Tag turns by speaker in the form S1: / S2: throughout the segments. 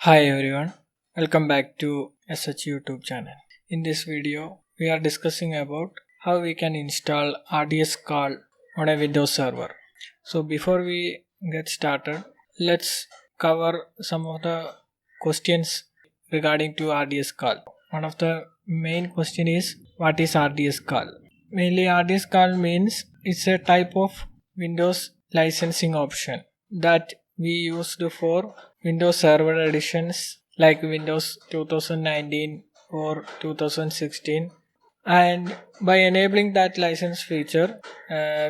S1: Hi everyone, welcome back to SH YouTube channel. In this video, we are discussing about how we can install RDS call on a Windows server. So before we get started, let's cover some of the questions regarding to RDS call. One of the main question is what is RDS call? Mainly RDS call means it's a type of Windows licensing option that we used for Windows Server editions like Windows 2019 or 2016, and by enabling that license feature,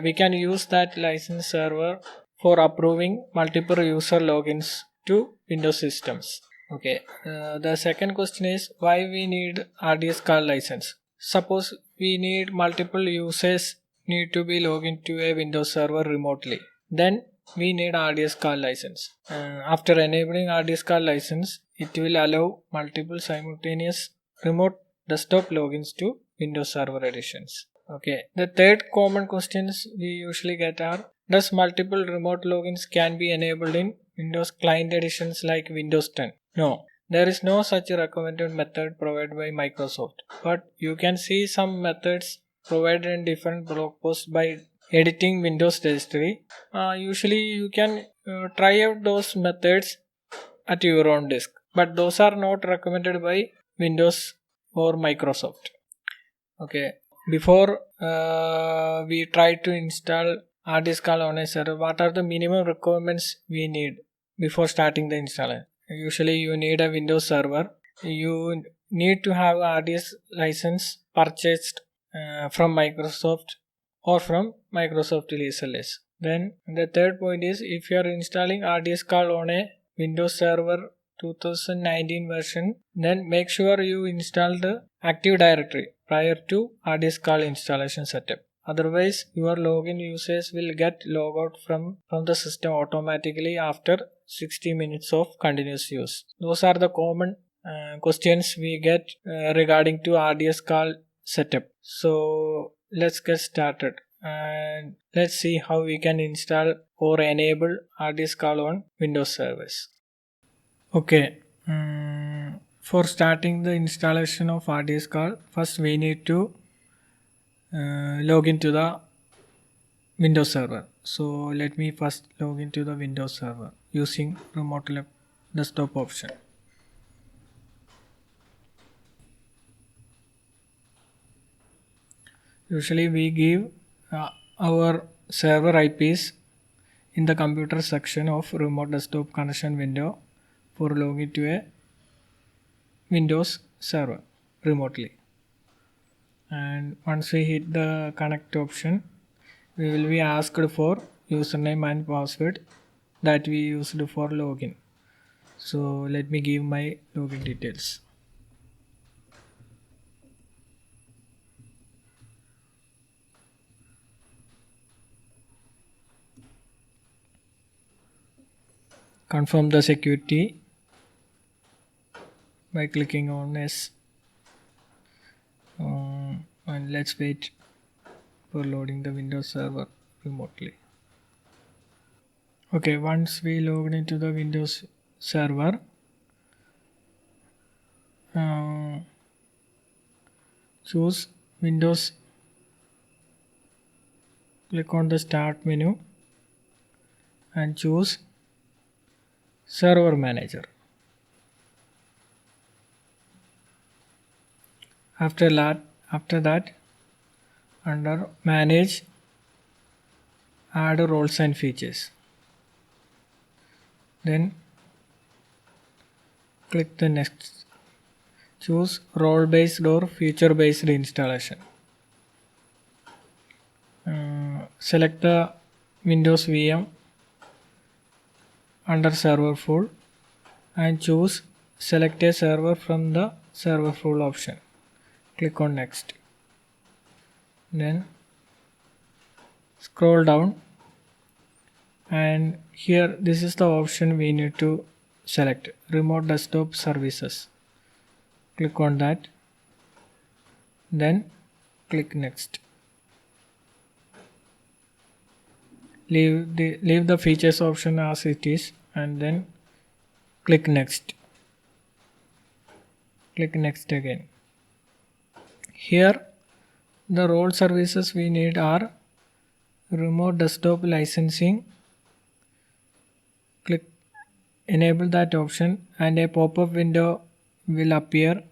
S1: we can use that license server for approving multiple user logins to Windows systems. Okay, the second question is why we need RDS call license. Suppose we need multiple users need to be logged into a Windows server remotely, then we need RDS call license. After enabling RDS call license, it will allow multiple simultaneous remote desktop logins to Windows Server editions. Okay. The third common questions we usually get are: does multiple remote logins can be enabled in Windows client editions like Windows 10? No. There is no such recommended method provided by Microsoft, but you can see some methods provided in different blog posts by editing Windows registry. Usually you can try out those methods at your own disk, but those are not recommended by Windows or Microsoft. Okay, before we try to install RDSCAL on a server, what are the minimum requirements we need before starting the installation? Usually you need a Windows server. You need to have RDS license purchased from Microsoft or from Microsoft resellers. Then the third point is if you are installing RDSCAL on a Windows Server 2019 version, then make sure you install the Active Directory prior to RDSCAL installation setup. Otherwise, your login users will get logged out from the system automatically after 60 minutes of continuous use. Those are the common questions we get regarding to RDSCAL setup. So let's get started and let's see how we can install or enable RDSCAL on Windows servers. Okay, for starting the installation of RDSCAL, first we need to log into the Windows server. So let me first log into the Windows server using remote desktop option. Usually we give our server IPs in the computer section of remote desktop connection window for login to a Windows server remotely. And once we hit the connect option, we will be asked for username and password that we used for login. So let me give my login details. Confirm the security by clicking on yes. And let's wait for loading the Windows server remotely. Okay, once we logged into the Windows server, choose Windows, click on the start menu and choose server manager. After that under manage, add roles and features, then click the next. Choose role based or feature based installation. Select the Windows VM under server full and choose select a server from the server full option. Click on next. Then scroll down and here this is the option we need to select, remote desktop services. Click on that, then click next. Leave the features option as it is and then click next. Click next again. Here the role services we need are remote desktop licensing. Click enable that option and a pop-up window will appear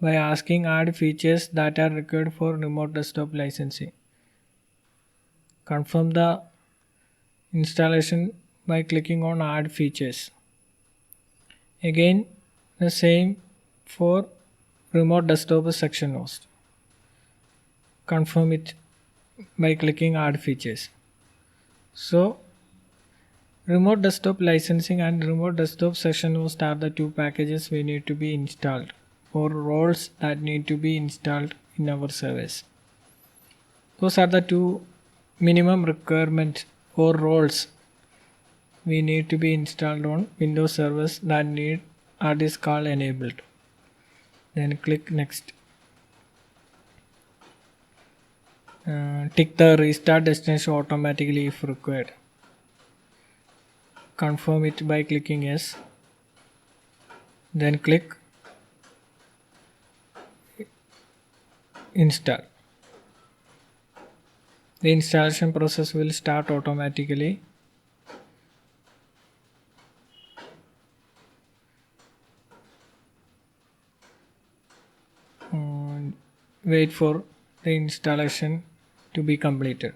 S1: by asking add features that are required for remote desktop licensing. Confirm the installation by clicking on add features. Again the same for remote desktop section host. Confirm it by clicking add features. So remote desktop licensing and remote desktop session host are the two packages we need to be installed, or roles that need to be installed in our service. Those are the two minimum requirements or roles we need to be installed on Windows servers that need RDSCAL enabled. Then click next. Tick the restart destination automatically if required. Confirm it by clicking yes. Then click install. The installation process will start automatically. Wait for the installation to be completed.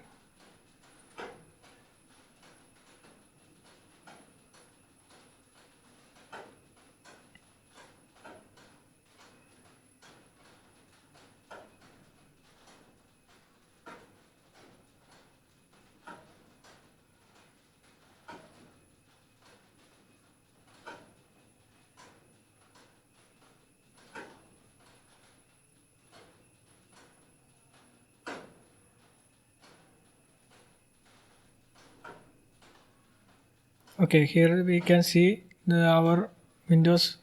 S1: Okay, here we can see our Windows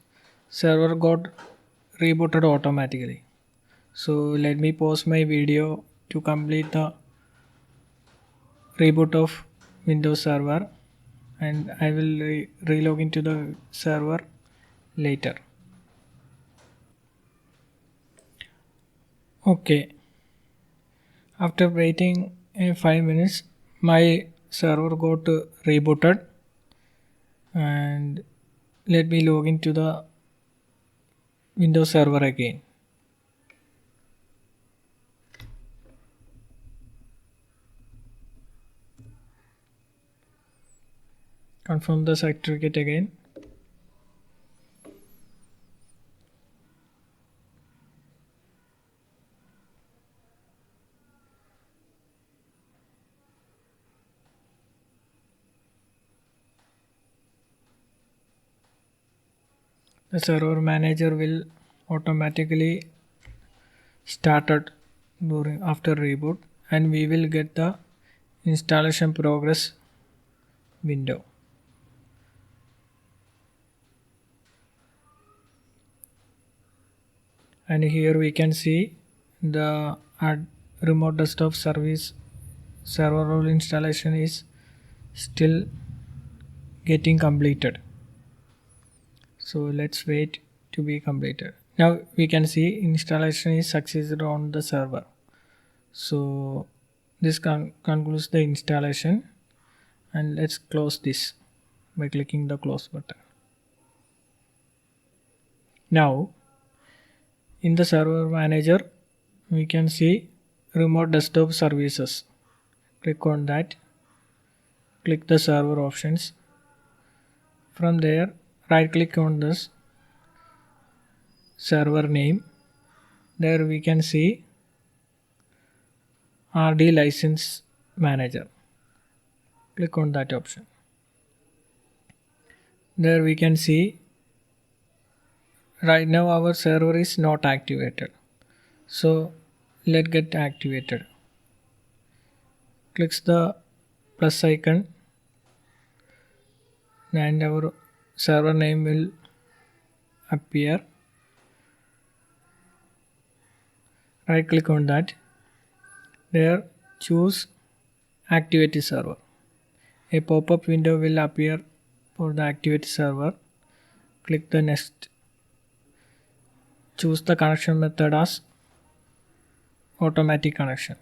S1: server got rebooted automatically. So let me pause my video to complete the reboot of Windows server, and I will relog into the server later. Okay, after waiting 5 minutes, my server got rebooted, and let me log into the Windows server again. Confirm the certificate again. The server manager will automatically started during after reboot, and we will get the installation progress window. And here we can see the remote desktop service server role installation is still getting completed. So let's wait to be completed. Now we can see installation is succeeded on the server. So this concludes the installation, and let's close this by clicking the close button. Now in the server manager we can see remote desktop services. Click on that, click the server options. From there right click on this server name. There we can see RD license manager. Click on that option. There we can see right now our server is not activated, so let's get activated. Clicks the plus icon and our server name will appear. Right click on that. There choose activate server. A pop-up window will appear for the activate server. Click the next. choose the connection method as automatic connection.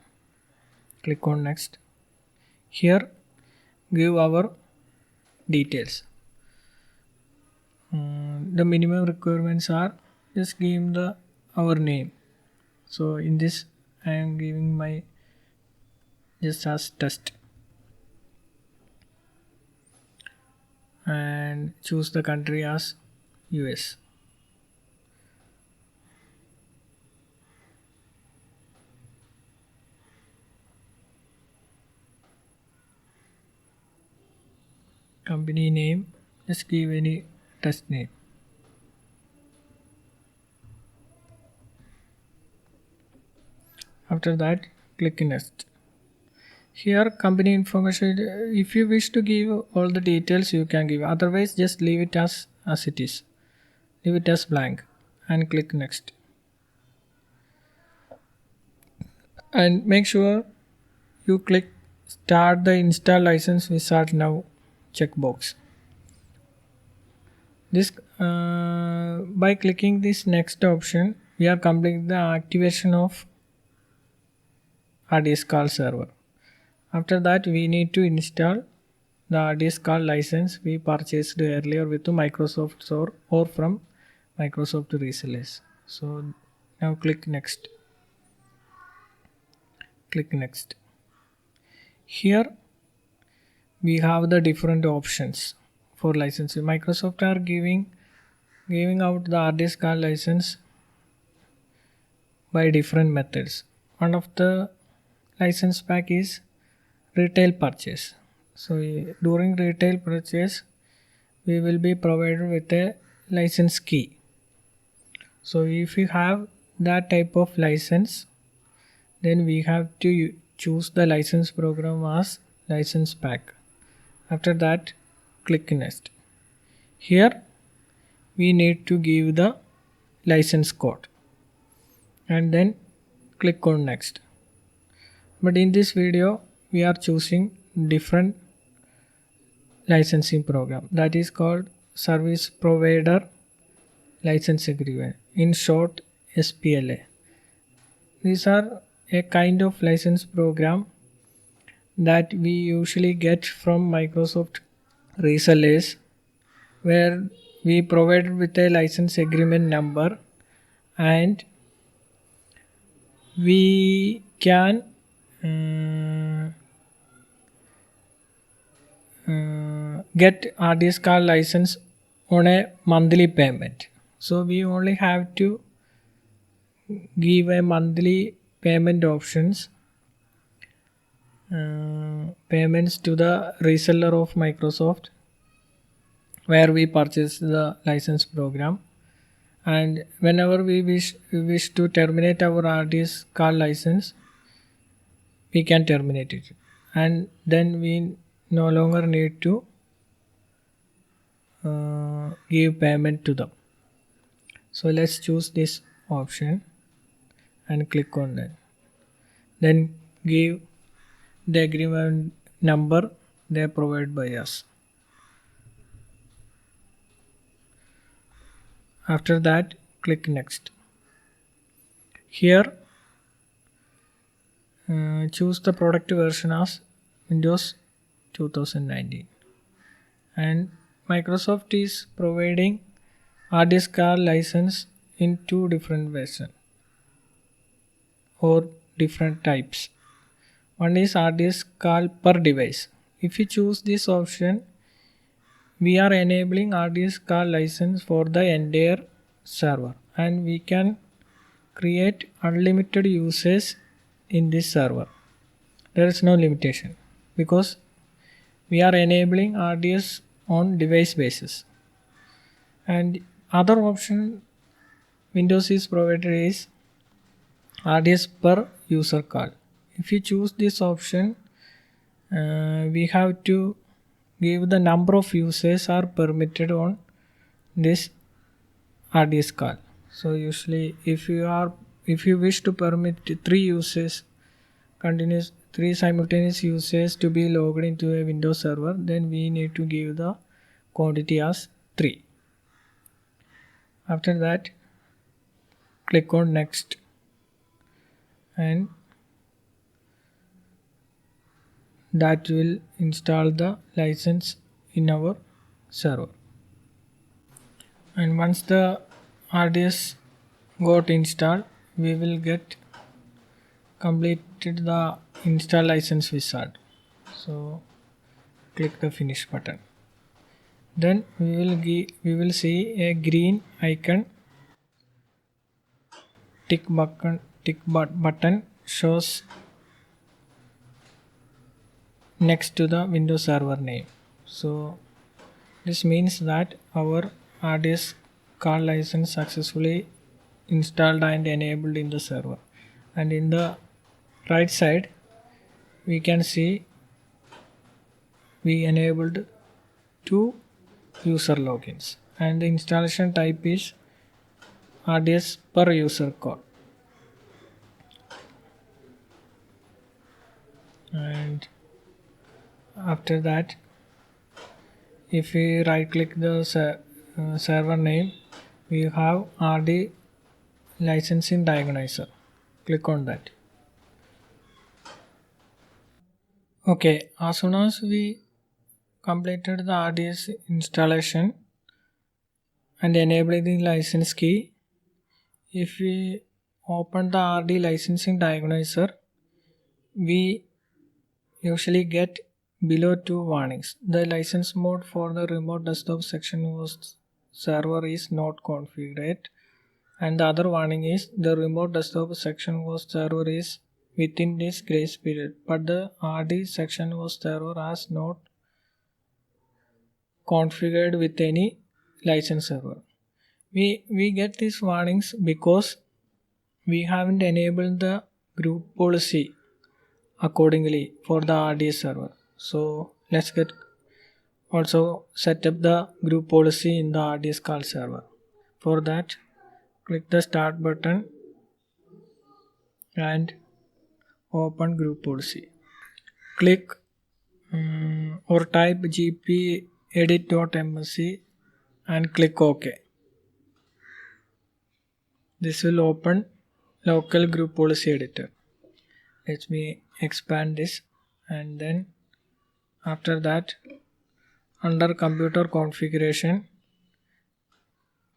S1: Click on next. Here give our details. The minimum requirements are just give our name. So in this I am giving my just as test, and choose the country as US. Company name, just give any test name. After that click next. Here company information, if you wish to give all the details you can give, otherwise just leave it as it is, leave it as blank and click next. And make sure you click start the install license wizard now checkbox. This by clicking this next option we are completing the activation of RDS call server. After that we need to install the RDS call license we purchased earlier with Microsoft Store or from Microsoft resellers. So now click next. Click next. Here we have the different options for licensing. Microsoft are giving out the RDS call license by different methods. One of the license pack is retail purchase. So during retail purchase we will be provided with a license key. So if you have that type of license, then we have to choose the license program as license pack. After that click next. Here we need to give the license code and then click on next. But in this video we are choosing different licensing program, that is called service provider license agreement, in short SPLA. These are a kind of license program that we usually get from Microsoft resellers, where we provided with a license agreement number and we can get RDS card license on a monthly payment. So we only have to give a monthly payment options, payments to the reseller of Microsoft where we purchase the license program, and whenever we wish to terminate our RDS card license we can terminate it, and then we no longer need to give payment to them. So let's choose this option and click on that, then give the agreement number they provide by us. After that click next. Here choose the product version as Windows 2019, and Microsoft is providing RDS card license in two different versions or different types. One is RDS card per device. If you choose this option, we are enabling RDS card license for the entire server, and we can create unlimited users in this server. There is no limitation because we are enabling RDS on device basis. And other option Windows is provided is RDS per user call. If you choose this option, we have to give the number of users are permitted on this RDS call. So usually if you wish to permit three simultaneous users to be logged into a Windows server, then we need to give the quantity as 3. After that click on next, and that will install the license in our server. And once the RDS got installed, we will get completed the install license wizard. So click the finish button. Then we will see a green icon, button shows next to the Windows Server name. So this means that our RDS call license successfully installed and enabled in the server. And in the right side we can see we enabled 2 user logins, and the installation type is RDS per user call. And after that, if we right click the server name, we have RD licensing diagnonizer. Click on that. Okay, as soon as we completed the RDS installation and enabled the license key, if we open the RD licensing diagnonizer, we usually get below 2 warnings. The license mode for the remote desktop section host server is not configured, and the other warning is the remote desktop section host server is within this grace period, but the RD section host server has not configured with any license server. We get these warnings because we haven't enabled the group policy accordingly for the RDS server. So let's get also set up the group policy in the RDS call server. For that, click the start button and open group policy. Click or type gpedit.msc and click OK. This will open local group policy editor. Let me expand this, and then after that, under computer configuration,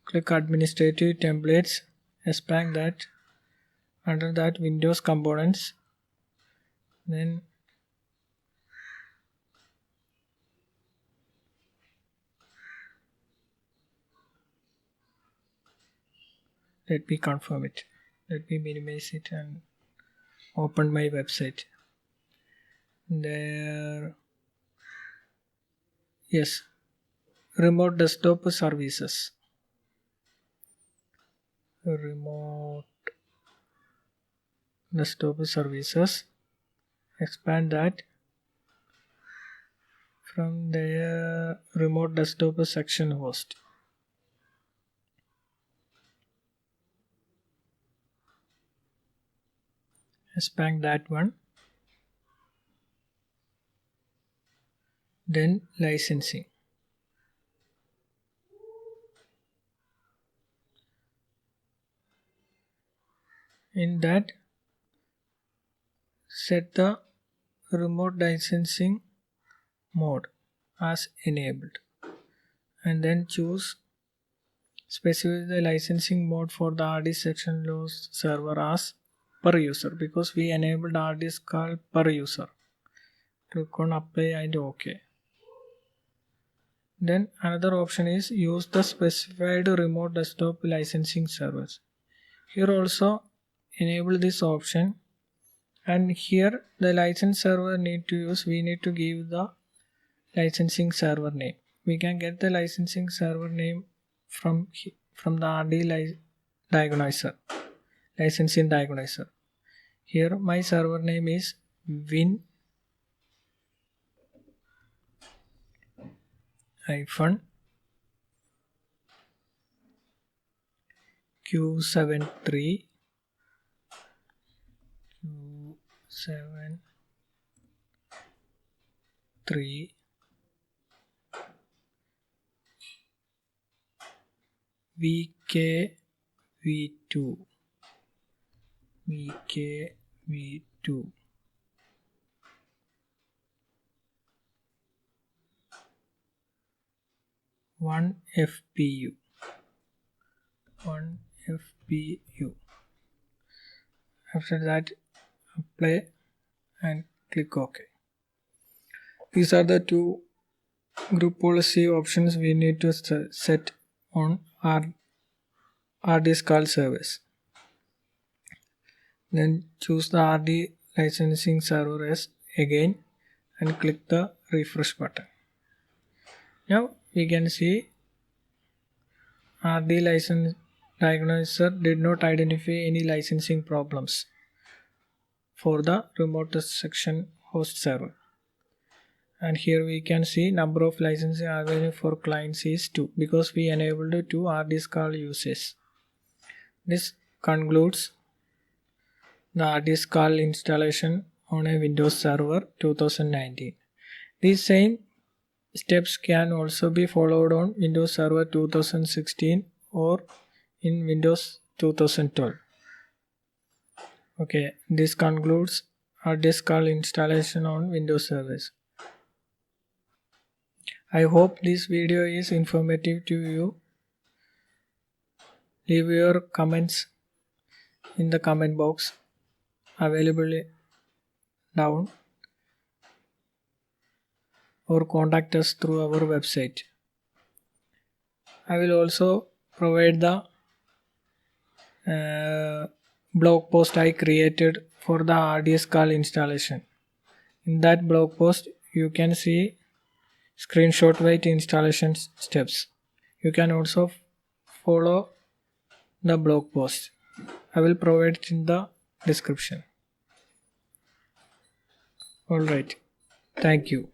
S1: click administrative templates, expand that. Under that, Windows components, then let me confirm it. Let me minimize it and open my website. There, yes, remote desktop services. Remote desktop services. Expand that. From there, remote desktop section host. Expand that one. Then licensing. In that, set the remote licensing mode as enabled, and then choose specify the licensing mode for the RDS section host server as per user, because we enabled RDS call per user. Click on apply and OK. Then another option is use the specified remote desktop licensing servers. Here also enable this option, and here the license server we need to give the licensing server name. We can get the licensing server name from the RD diagnonizer, licensing diagnonizer. Here my server name is win hyphen Q73 VKV2. VKV2. One FPU. After that, apply and click OK. These are the two group policy options we need to set on our RDS call service. Then choose the RD licensing server as again and click the refresh button. Now we can see RD license diagnoser did not identify any licensing problems for the remote section host server. And here we can see number of licenses available for clients is 2 because we enabled 2 RDS call uses. This concludes the RDS call installation on a Windows Server 2019. These same steps can also be followed on Windows Server 2016 or in Windows 2012. Okay, this concludes RDS call installation on Windows servers. I hope this video is informative to you. Leave your comments in the comment box available down or contact us through our website. I will also provide the blog post I created for the RDS call installation. In that blog post you can see screenshot weight installation steps. You can also follow the blog post. I will provide it in the description. Alright, thank you.